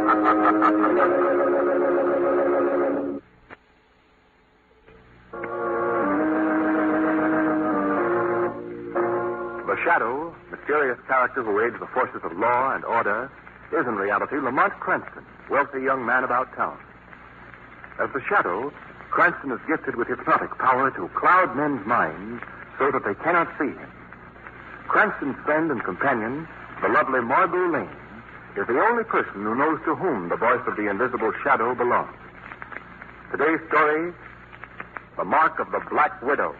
The Shadow, mysterious character who aids the forces of law and order, is in reality Lamont Cranston, wealthy young man about town. As the Shadow, Cranston is gifted with hypnotic power to cloud men's minds so that they cannot see him. Cranston's friend and companion, the lovely Margot Lane, is the only person who knows to whom the voice of the invisible Shadow belongs. Today's story, The Mark of the Black Widow.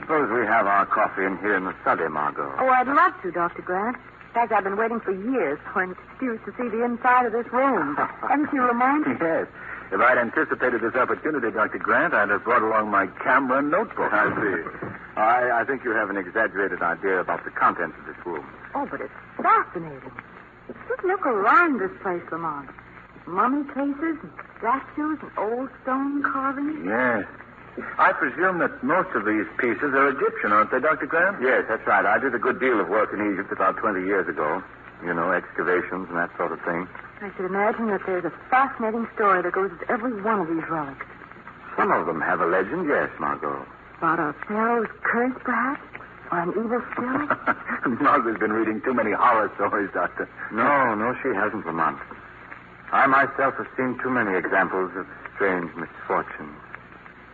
Suppose we have our coffee in here in the study, Margot. Oh, I'd love to, Dr. Grant. In fact, I've been waiting for years for an excuse to see the inside of this room. Haven't you, Lamont? Yes. If I'd anticipated this opportunity, Dr. Grant, I'd have brought along my camera and notebook. I see. I think you have an exaggerated idea about the contents of this room. Oh, but it's fascinating. Just look around this place, Lamont. Mummy cases and statues and old stone carvings. Yes. I presume that most of these pieces are Egyptian, aren't they, Dr. Grant? Yes, that's right. I did a good deal of work in Egypt about 20 years ago. You know, excavations and that sort of thing. I should imagine that there's a fascinating story that goes with every one of these relics. Some of them have a legend, yes, Margot. About a pharaoh's curse, perhaps? Or an evil spirit? Margot's been reading too many horror stories, Doctor. No, she hasn't, Lamont. I myself have seen too many examples of strange misfortunes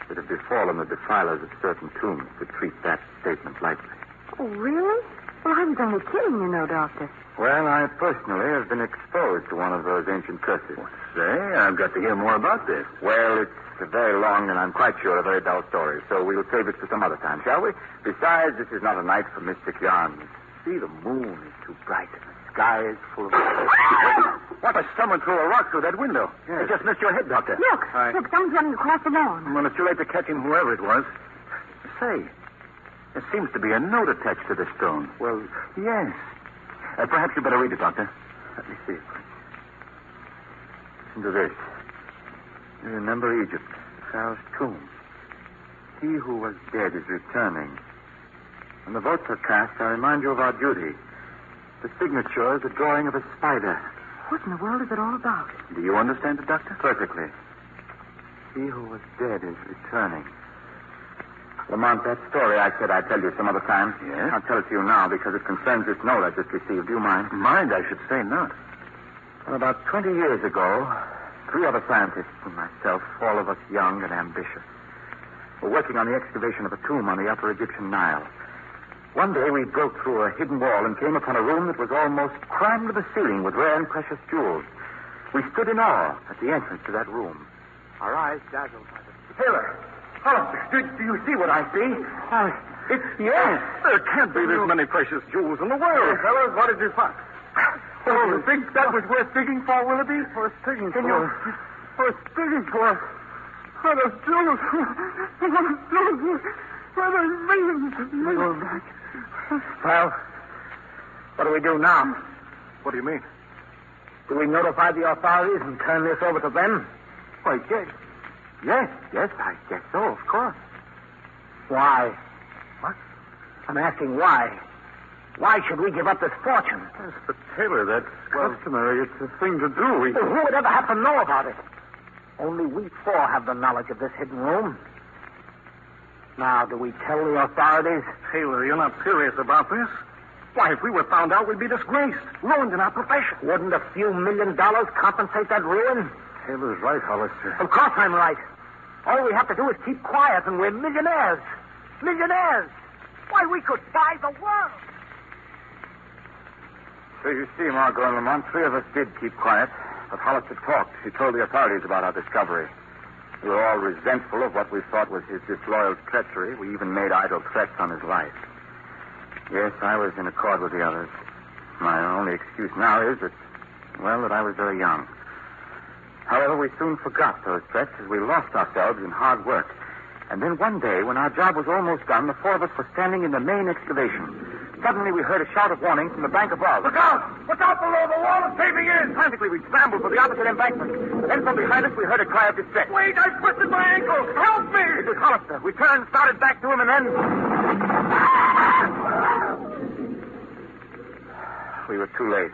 that have befallen the defilers of certain tombs to treat that statement lightly. Oh, really? Well, I was only kidding, you know, Doctor. Well, I personally have been exposed to one of those ancient curses. Say, I've got to hear more about this. Well, it's a very long and I'm quite sure a very dull story, so we'll save it for some other time, shall we? Besides, this is not a night for mystic yarns. See, the moon is too bright and the sky is full of... What? Someone threw a rock through that window. Yes. It just missed your head, Doctor. Look, someone's running across the lawn. Well, it's too late to catch him, whoever it was. Say, there seems to be a note attached to the stone. Well, yes. Perhaps you better read it, Doctor. let me see. Listen to this. You remember Egypt, Pharaoh's tomb. He who was dead is returning. When the votes are cast, I remind you of our duty. The signature is a drawing of a spider. What in the world is it all about? Do you understand it, Doctor? Perfectly. He who was dead is returning. Lamont, that story I said I'd tell you some other time. Yes? I'll tell it to you now because it concerns this note I just received. Do you mind? Mind, I should say not. Well, about 20 years ago, 3 other scientists and myself, all of us young and ambitious, were working on the excavation of a tomb on the upper Egyptian Nile. One day we broke through a hidden wall and came upon a room that was almost crammed to the ceiling with rare and precious jewels. We stood in awe at the entrance to that room. Our eyes dazzled by the... Taylor! Do you see what I see? Yes. There can't be this many precious jewels in the world. Hey, fellows, what did you find? Oh, you think that was worth digging for, Willoughby? Worth digging for? Worth digging for? Oh, those jewels. Well, what do we do now? What do you mean? Do we notify the authorities and turn this over to them? Why, yes. Yes, I guess so, of course. Why? What? I'm asking why. Why should we give up this fortune? Yes, but Taylor, that's customary. It's a thing to do. Well, who would ever have to know about it? Only we 4 have the knowledge of this hidden room. Now, do we tell the authorities? Taylor, you're not serious about this? Why, if we were found out, we'd be disgraced, ruined in our profession. Wouldn't a few $1 million compensate that ruin? Taylor's right, Hollister. Of course I'm right. All we have to do is keep quiet and we're millionaires. Millionaires. Why, we could buy the world. So you see, Margot and Lamont, 3 of us did keep quiet, but Hollister talked. He told the authorities about our discovery. We were all resentful of what we thought was his disloyal treachery. We even made idle threats on his life. Yes, I was in accord with the others. My only excuse now is that I was very young. However, we soon forgot those threats as we lost ourselves in hard work. And then one day, when our job was almost done, the 4 of us were standing in the main excavation. Suddenly, we heard a shout of warning from the bank above. Look out! Look out below! The wall is caving in! Frantically, we scrambled for the opposite embankment. Then from behind us, we heard a cry of distress. Wait, I twisted my ankle! Help me! It was Hollister. We turned, started back to him, and then... too late.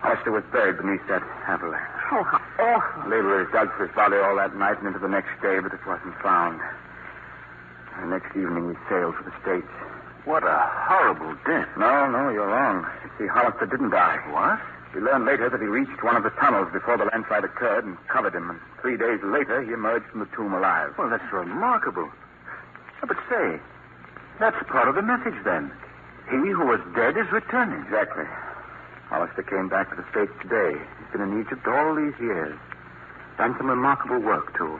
Hollister was buried beneath that avalanche. Oh, how awful. Laborers dug for his body all that night and into the next day, but it wasn't found. The next evening, we sailed for the States. What a horrible death. No, you're wrong. You see, Hollister didn't die. What? We learned later that he reached one of the tunnels before the landslide occurred and covered him. And 3 days later, he emerged from the tomb alive. Well, that's remarkable. But say, that's part of the message then. He who was dead is returning. Exactly. Hollister came back to the States today. He's been in Egypt all these years. Done some remarkable work, too.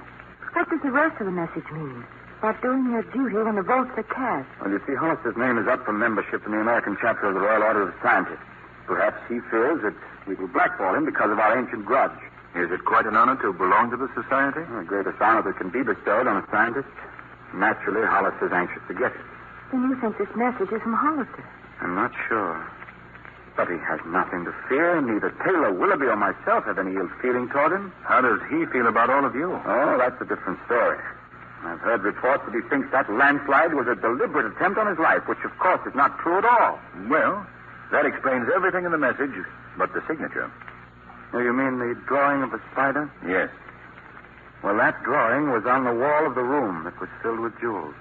What does the rest of the message mean? About doing your duty when the votes are cast. Well, you see, Hollister's name is up for membership in the American chapter of the Royal Order of Scientists. Perhaps he feels that we will blackball him because of our ancient grudge. Is it quite an honor to belong to the society? The greatest honor that can be bestowed on a scientist. Naturally, Hollister's anxious to get it. Then you think this message is from Hollister? I'm not sure. But he has nothing to fear. Neither Taylor, Willoughby, or myself have any ill feeling toward him. How does he feel about all of you? Oh, that's a different story. I've heard reports that he thinks that landslide was a deliberate attempt on his life, which, of course, is not true at all. Well, that explains everything in the message but the signature. Oh, you mean the drawing of the spider? Yes. Well, that drawing was on the wall of the room that was filled with jewels.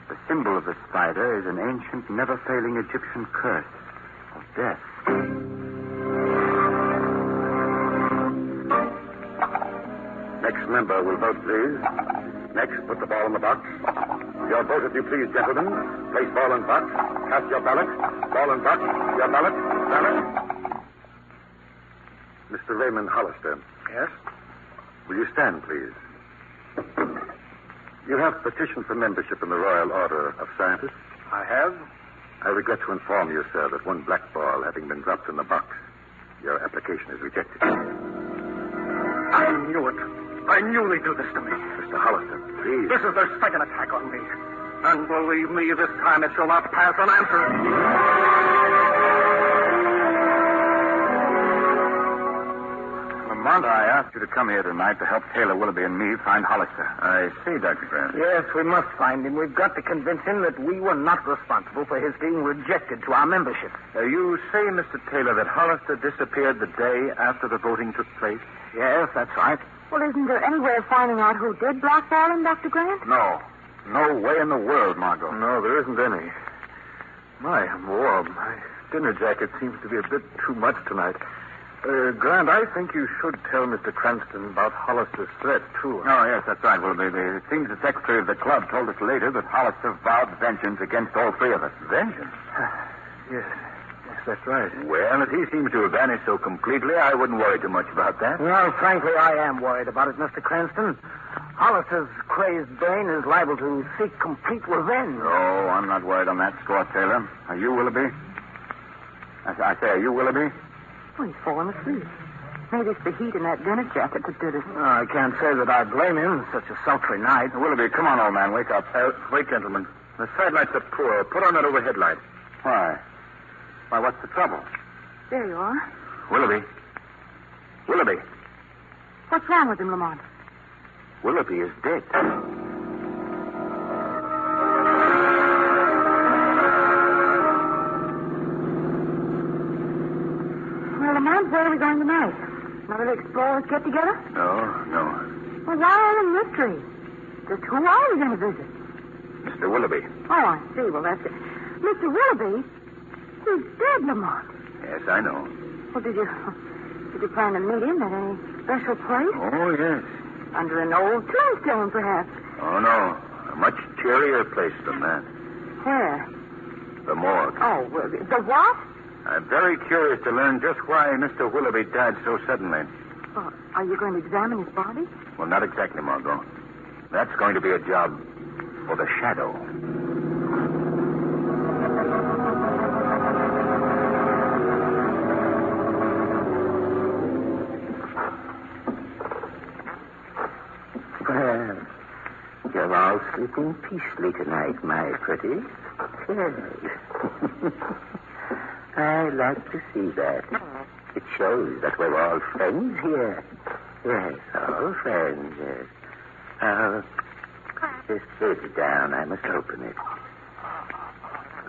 The symbol of the spider is an ancient, never-failing Egyptian curse of death. Next member will vote, please. Next, put the ball in the box. Your vote, if you please, gentlemen. Place ball in box. Cast your ballot. Ball in box. Your ballot. Ballot. Mr. Raymond Hollister. Yes? Will you stand, please? You have petitioned for membership in the Royal Order of Scientists? I have. I regret to inform you, sir, that one black ball having been dropped in the box, your application is rejected. I knew it. I knew they'd do this to me. Mr. Hollister, please. This is their second attack on me. And believe me, this time it shall not pass unanswered. Lamont, I asked you to come here tonight to help Taylor, Willoughby, and me find Hollister. I see, Dr. Grant. Yes, we must find him. We've got to convince him that we were not responsible for his being rejected to our membership. You say, Mr. Taylor, that Hollister disappeared the day after the voting took place? Yes, that's right. Well, isn't there any way of finding out who did blackball him, Dr. Grant? No. No way in the world, Margot. No, there isn't any. My, I'm warm. My dinner jacket seems to be a bit too much tonight. Grant, I think you should tell Mr. Cranston about Hollister's threat, too. Oh, yes, that's right, Willoughby. It seems the secretary of the club told us later that Hollister vowed vengeance against all three of us. Vengeance? Yes, that's right. Well, if he seems to have vanished so completely, I wouldn't worry too much about that. Well, frankly, I am worried about it, Mr. Cranston. Hollister's crazed brain is liable to seek complete revenge. Oh, I'm not worried on that score, Taylor. Are you, Willoughby? I say, are you, Willoughby? Oh, he's fallen asleep. Maybe it's the heat in that dinner jacket that did it. I can't say that I blame him. Such a sultry night. Willoughby, come on, old man. Wake up. Wait, gentlemen. The sidelights are poor. Put on that overhead light. Why? Why, what's the trouble? There you are. Willoughby. Willoughby. What's wrong with him, Lamont? Willoughby is dead. Well, Lamont, where are we going tonight? Another explorers get together? No. Well, why all the mystery? Just who are we going to visit? Mr. Willoughby. Oh, I see. Well, that's it. Mr. Willoughby? He's dead, Lamont. Yes, I know. Well, did you plan to meet him at any special place? Oh, yes. Under an old tombstone, perhaps. Oh, no. A much cheerier place than that. Where? The morgue. Oh, well, the what? I'm very curious to learn just why Mr. Willoughby died so suddenly. Well, are you going to examine his body? Well, not exactly, Margot. That's going to be a job for the shadow. Well, you're all sleeping peacefully tonight, my pretty. Yes. I like to see that. It shows that we're all friends here. Yes, all friends, yes. Just sit down. I must open it.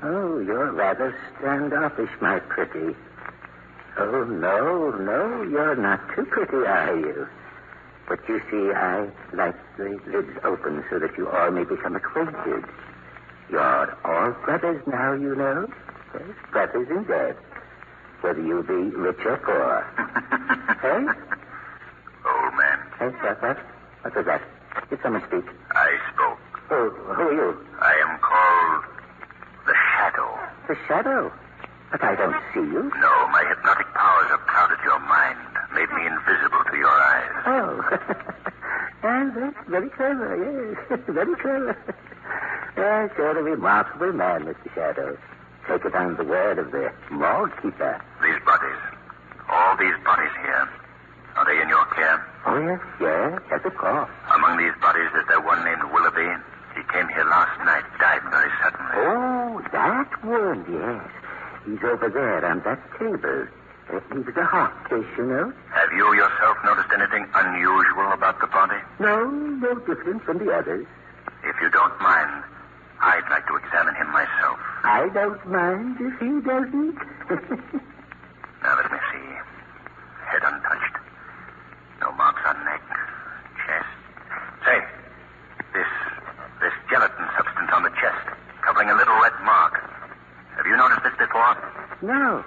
Oh, you're rather standoffish, my pretty. Oh, no, you're not too pretty, are you? But you see, I like the lids open so that you all may become acquainted. You're all brothers now, you know. Yes, brothers in debt. Whether you be rich or poor. Hey? Old man, Hey, what? What was that? Did someone speak? I spoke. Oh, who are you? I am called the Shadow. The Shadow. But I don't see you. No, my hypnotic powers have clouded your mind, made me invisible to your eyes. Oh. And that's very clever, yes. Very clever. Yes, you're a remarkable man, Mr. Shadow. Take it on the word of the mall keeper. These bodies, all these bodies here, are they in your care? Oh, yes, of course. Among these bodies, is there one named Willoughby? He came here last night, died very suddenly. Oh, that one, yes. He's over there on that table. He was a heart case, you know. Have you yourself noticed anything unusual about the body? No different from the others. If you don't mind, I'd like to examine him myself. I don't mind if he doesn't. Now, let me see. Head untouched. No marks on neck, chest. Say, this gelatin substance on the chest, covering a little red mark. Have you noticed this before? No.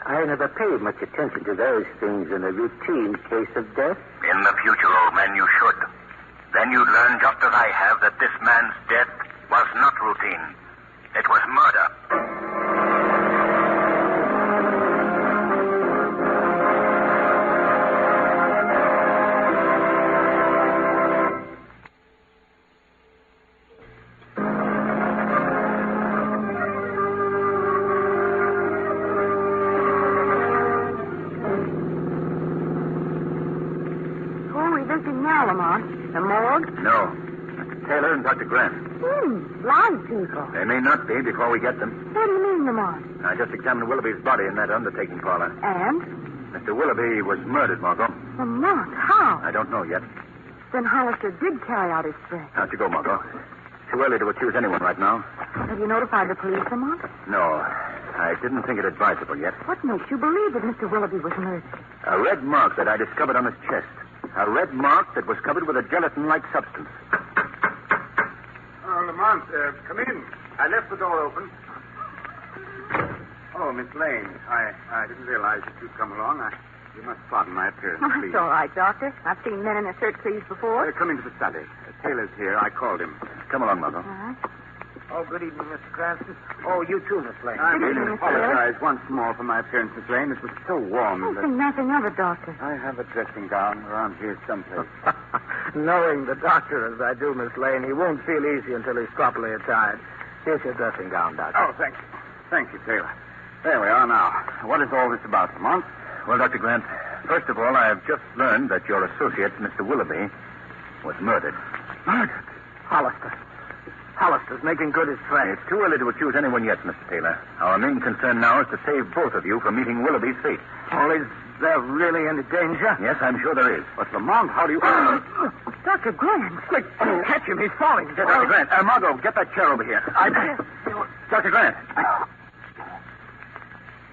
I never paid much attention to those things in a routine case of death. In the future, old man, you should. Then you'd learn, just as I have, that this man's death was not routine. It was murder. The morgue? No. Mr. Taylor and Dr. Grant. Live people. They may not be before we get them. What do you mean, Lamont? I just examined Willoughby's body in that undertaking parlor. And? Mr. Willoughby was murdered, Margot. Lamont, how? I don't know yet. Then Hollister did carry out his threat. How'd you go, Margot? Too early to accuse anyone right now. Have you notified the police, Lamont? No. I didn't think it advisable yet. What makes you believe that Mr. Willoughby was murdered? A red mark that I discovered on his chest. A red mark that was covered with a gelatin-like substance. Oh, Lamont, come in. I left the door open. Oh, Miss Lane, I didn't realize that you'd come along. You must pardon my appearance, please. That's all right, Doctor. I've seen men in a shirt sleeves before. Come into the study. Taylor's here. I called him. Come along, Margot. Oh, good evening, Mr. Cranston. Oh, you too, Miss Lane. I Good really evening, Mr. apologize once more for my appearance, Miss Lane. It was so warm. I think nothing of it, Doctor. I have a dressing gown around here someplace. Knowing the doctor as I do, Miss Lane, he won't feel easy until he's properly attired. Here's your dressing gown, Doctor. Oh, thank you. Thank you, Taylor. There we are now. What is all this about, Lamont? Well, Dr. Grant, first of all, I have just learned that your associate, Mr. Willoughby, was murdered. Murdered? Hollister's making good his threat. It's too early to accuse anyone yet, Mr. Taylor. Our main concern now is to save both of you from meeting Willoughby's fate. Oh, is there really any danger? Yes, I'm sure there is. But, Lamont, how do you... Dr. Grant. Quick, catch him. He's falling. Dr. Grant, Margot, get that chair over here. Dr. Grant.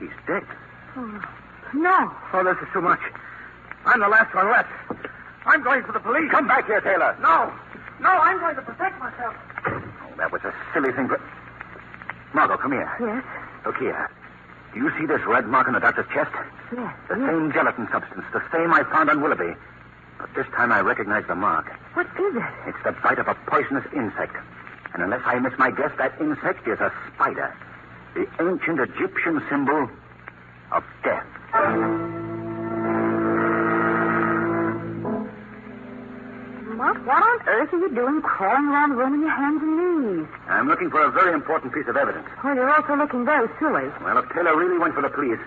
He's dead. No. Oh, this is too much. I'm the last one left. I'm going for the police. Come back here, Taylor. No, I'm going to protect myself. Oh, that was a silly thing, but... Margot, come here. Yes? Look here. Do you see this red mark on the doctor's chest? Yes. The same gelatin substance, the same I found on Willoughby. But this time I recognize the mark. What is it? It's the bite of a poisonous insect. And unless I miss my guess, that insect is a spider. The ancient Egyptian symbol of death. What on earth are you doing crawling around the room on your hands and knees? I'm looking for a very important piece of evidence. Well, you're also looking very silly. Well, if Taylor really went for the police,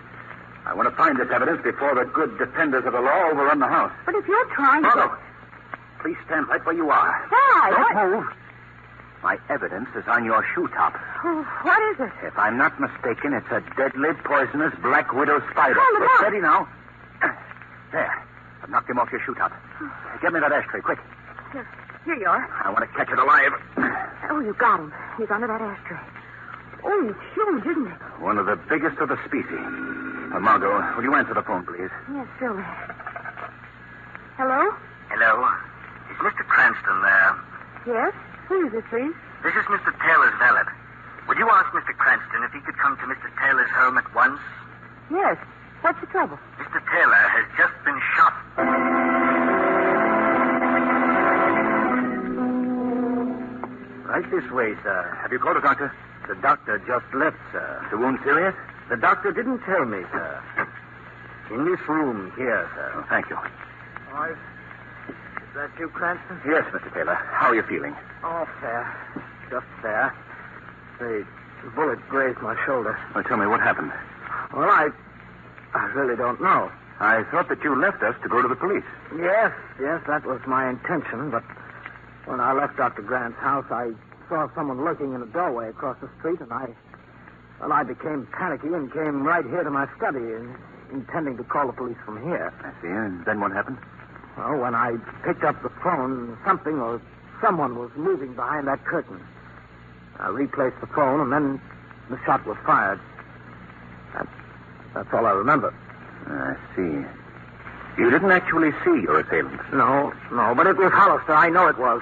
I want to find this evidence before the good defenders of the law overrun the house. But if you're trying Margot, to... please stand right where you are. Why? Don't move. My evidence is on your shoe top. Oh, what is it? If I'm not mistaken, it's a deadly, poisonous black widow spider. Oh, look. Steady now. There. I've knocked him off your shoe top. Get me that ashtray, quick. Here you are. I want to catch it alive. Oh, you got him. He's under that ashtray. Oh, it's huge, isn't it? One of the biggest of the species. Margot, will you answer the phone, please? Yes, surely. Hello? Hello? Is Mr. Cranston there? Yes? Who is it, please? This is Mr. Taylor's valet. Would you ask Mr. Cranston if he could come to Mr. Taylor's home at once? Yes. What's the trouble? Mr. Taylor has just been shot. Right this way, sir. Have you called a doctor? The doctor just left, sir. The wound serious? The doctor didn't tell me, sir. In this room here, sir. Oh, thank you. Is that you, Cranston? Yes, Mr. Taylor. How are you feeling? Oh, fair. Just fair. The bullet grazed my shoulder. Well, tell me, what happened? Well, I really don't know. I thought that you left us to go to the police. Yes, that was my intention, but when I left Dr. Grant's house, I saw someone lurking in a doorway across the street, and I became panicky and came right here to my study, intending to call the police from here. I see. And then what happened? Well, when I picked up the phone, something or someone was moving behind that curtain. I replaced the phone, and then the shot was fired. That's all I remember. I see. You didn't actually see your assailant? No, but it was Hollister. I know it was.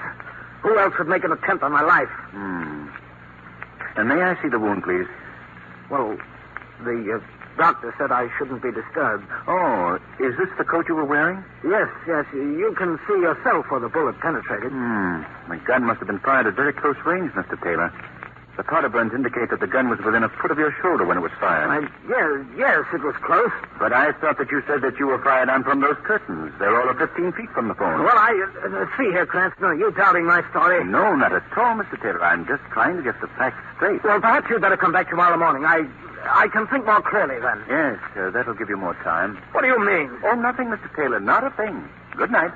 Who else would make an attempt on my life? And may I see the wound, please? Well, the doctor said I shouldn't be disturbed. Oh, is this the coat you were wearing? Yes. You can see yourself where the bullet penetrated. The gun must have been fired at very close range, Mr. Taylor. The powder burns indicate that the gun was within a foot of your shoulder when it was fired. Yes, it was close. But I thought that you said that you were fired on from those curtains. They're all of 15 feet from the phone. Well, see here, Cranston, are you doubting my story? No, not at all, Mr. Taylor. I'm just trying to get the facts straight. Well, perhaps you'd better come back tomorrow morning. I can think more clearly then. Yes, that'll give you more time. What do you mean? Oh, nothing, Mr. Taylor. Not a thing. Good night.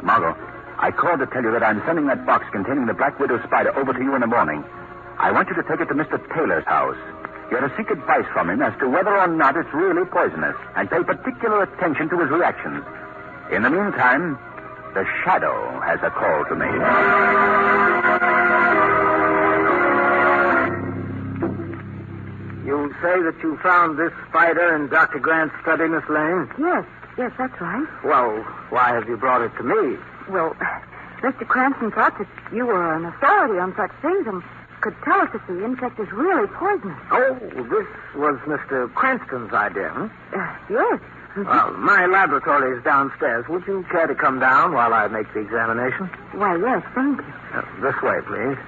Margot, I called to tell you that I'm sending that box containing the Black Widow spider over to you in the morning. I want you to take it to Mr. Taylor's house. You're to seek advice from him as to whether or not it's really poisonous, and pay particular attention to his reactions. In the meantime, the Shadow has a call to make. You say that you found this spider in Dr. Grant's study, Miss Lane? Yes, that's right. Well, why have you brought it to me? Well, Mr. Cranston thought that you were an authority on such things and could tell us if the insect is really poisonous. Oh, this was Mr. Cranston's idea, huh? Yes. Well, my laboratory is downstairs. Would you care to come down while I make the examination? Why, yes, thank you. This way, please.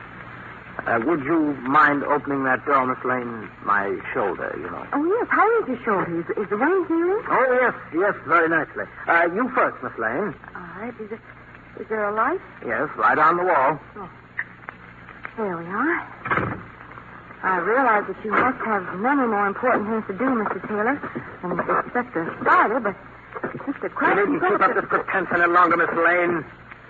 Would you mind opening that door, Miss Lane? My shoulder, you know. Oh, yes. How is your shoulder? Is the wound healing? Oh, yes, very nicely. You first, Miss Lane. All right. Is there a light? Yes, right on the wall. Oh. There we are. I realize that you must have many more important things to do, Mr. Taylor, than expect a spider, but Mr. Cranston... You needn't keep up this pretense any longer, Miss Lane.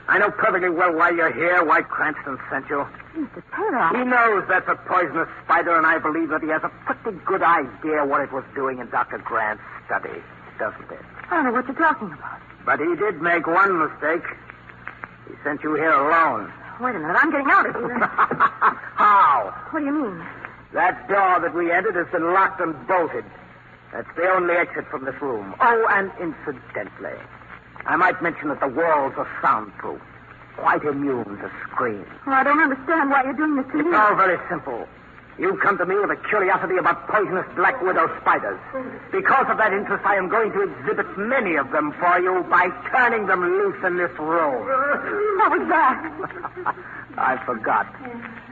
I know perfectly well why you're here, why Cranston sent you. Mr. Taylor, He knows that's a poisonous spider, and I believe that he has a pretty good idea what it was doing in Dr. Grant's study, doesn't it? I don't know what you're talking about. But he did make one mistake. He sent you here alone. Wait a minute. I'm getting out of here. How? What do you mean? That door that we entered has been locked and bolted. That's the only exit from this room. Oh, and incidentally, I might mention that the walls are soundproof, quite immune to screams. Well, I don't understand why you're doing this to me. It's all very simple. You come to me with a curiosity about poisonous black widow spiders. Because of that interest, I am going to exhibit many of them for you by turning them loose in this room. What was that? I forgot.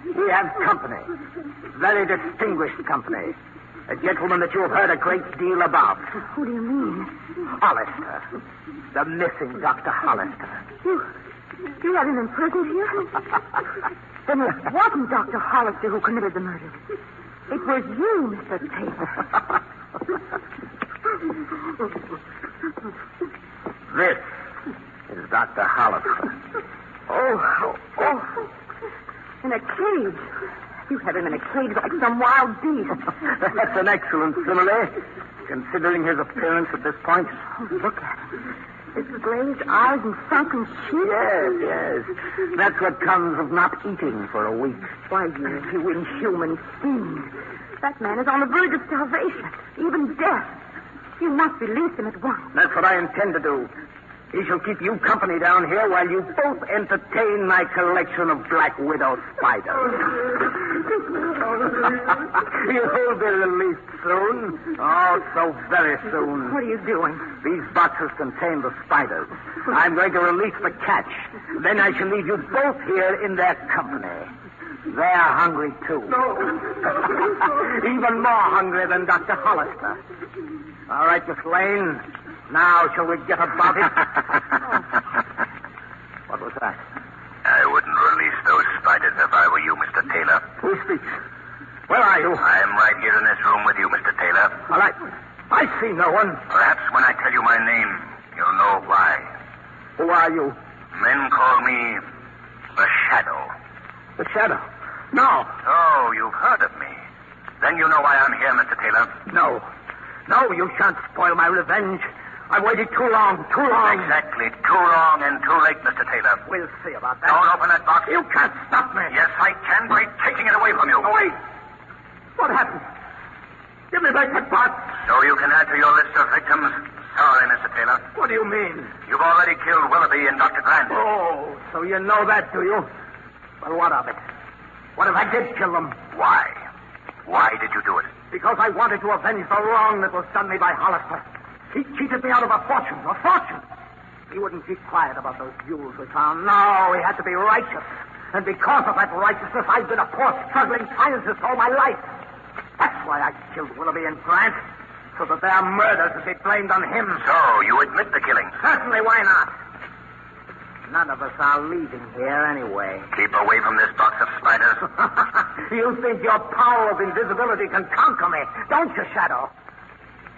We have company. Very distinguished company. A gentleman that you have heard a great deal about. Who do you mean? Hollister. The missing Dr. Hollister. You had him in prison here? Then it wasn't Dr. Hollister who committed the murder. It was you, Mr. Taylor. This is Dr. Hollister. Oh. In a cage. You had him in a cage like some wild beast. That's an excellent simile, considering his appearance at this point. Oh, look at him. His glazed eyes and sunken cheeks. Yes. That's what comes of not eating for a week. Why, you inhuman fiend. That man is on the verge of starvation, even death. You must release him at once. That's what I intend to do. He shall keep you company down here while you both entertain my collection of black widow spiders. You'll be released soon. Oh, so very soon. What are you doing? These boxes contain the spiders. I'm going to release the catch. Then I shall leave you both here in their company. They're hungry, too. No. Even more hungry than Dr. Hollister. All right, Miss Lane. Now, shall we get about it? What was that? I wouldn't release those spiders if I were you, Mr. Taylor. Who speaks? Where are you? I'm right here in this room with you, Mr. Taylor. All right. I see no one. Perhaps when I tell you my name, you'll know why. Who are you? Men call me the Shadow. The Shadow? No. Oh, you've heard of me. Then you know why I'm here, Mr. Taylor. No. No, you shan't spoil my revenge. I've waited too long. Exactly. Too long and too late, Mr. Taylor. We'll see about that. Don't open that box. You can't stop me. Yes, I can by taking it away from you. Oh, wait. What happened? Give me back that box. So you can add to your list of victims. Sorry, Mr. Taylor. What do you mean? You've already killed Willoughby and Dr. Grant. Oh, so you know that, do you? Well, what of it? What if I did kill them? Why? Why did you do it? Because I wanted to avenge the wrong that was done me by Hollister. He cheated me out of a fortune. He wouldn't keep quiet about those jewels we found. No, he had to be righteous. And because of that righteousness, I've been a poor, struggling scientist all my life. That's why I killed Willoughby and Grant, so that their murders would be blamed on him. So, you admit the killing? Certainly, why not? None of us are leaving here anyway. Keep away from this box of spiders. You think your power of invisibility can conquer me, don't you, Shadow?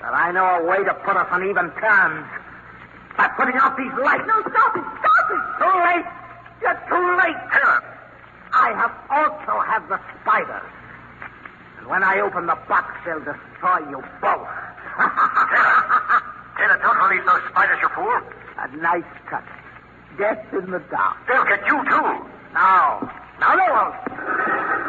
But I know a way to put us on even terms. By putting out these lights. No, stop it. Too late. You're too late, Taylor. I also have the spiders. And when I open the box, they'll destroy you both. Taylor, don't release those spiders, you fool. A nice touch. Death in the dark. They'll get you, too. No, they won't.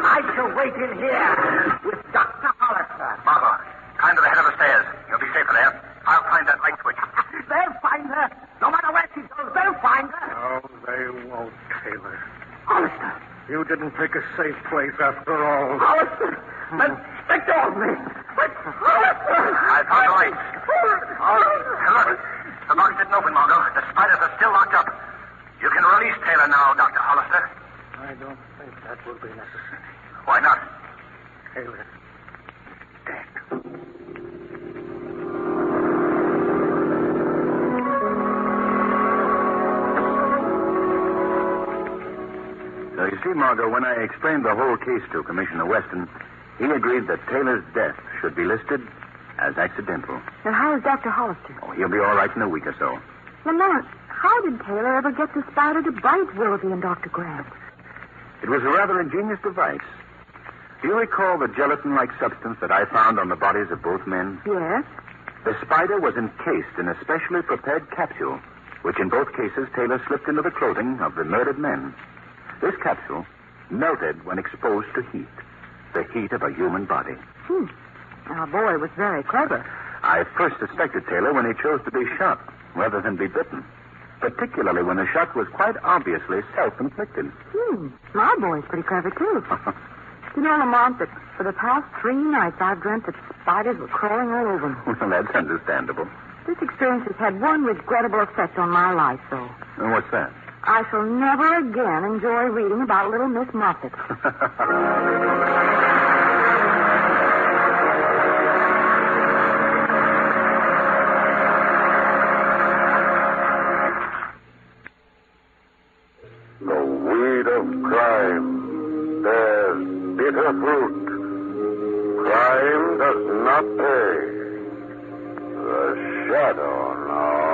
I shall wait in here with Dr. Hollister. Margot, climb to the head of the stairs. You'll be safer there. I'll find that light switch. They'll find her. No matter where she goes, they'll find her. No, they won't, Taylor. Hollister. You didn't pick a safe place after all. Hollister. Let go of me. Hollister. I found the light. Look, the box didn't open, Margot. The spiders are still locked up. You can release Taylor now, Dr. Hollister. I don't think that will be necessary. Why not? Taylor, dead. So you see, Margot, when I explained the whole case to Commissioner Weston, he agreed that Taylor's death should be listed as accidental. Now, how is Dr. Hollister? Oh, he'll be all right in a week or so. Lamont, how did Taylor ever get the spider to bite Willoughby and Dr. Grant? It was a rather ingenious device. Do you recall the gelatin-like substance that I found on the bodies of both men? Yes. The spider was encased in a specially prepared capsule, which in both cases Taylor slipped into the clothing of the murdered men. This capsule melted when exposed to heat, the heat of a human body. Our boy was very clever. I first suspected Taylor when he chose to be shot rather than be bitten, particularly when the shot was quite obviously self-inflicted. My boy's pretty clever, too. You know, Lamont, that for the past 3 nights I've dreamt that spiders were crawling all over me. Well, that's understandable. This experience has had one regrettable effect on my life, though. And what's that? I shall never again enjoy reading about little Miss Muffet. The weed of crime bears bitter fruit. Crime does not pay. The shadow knows.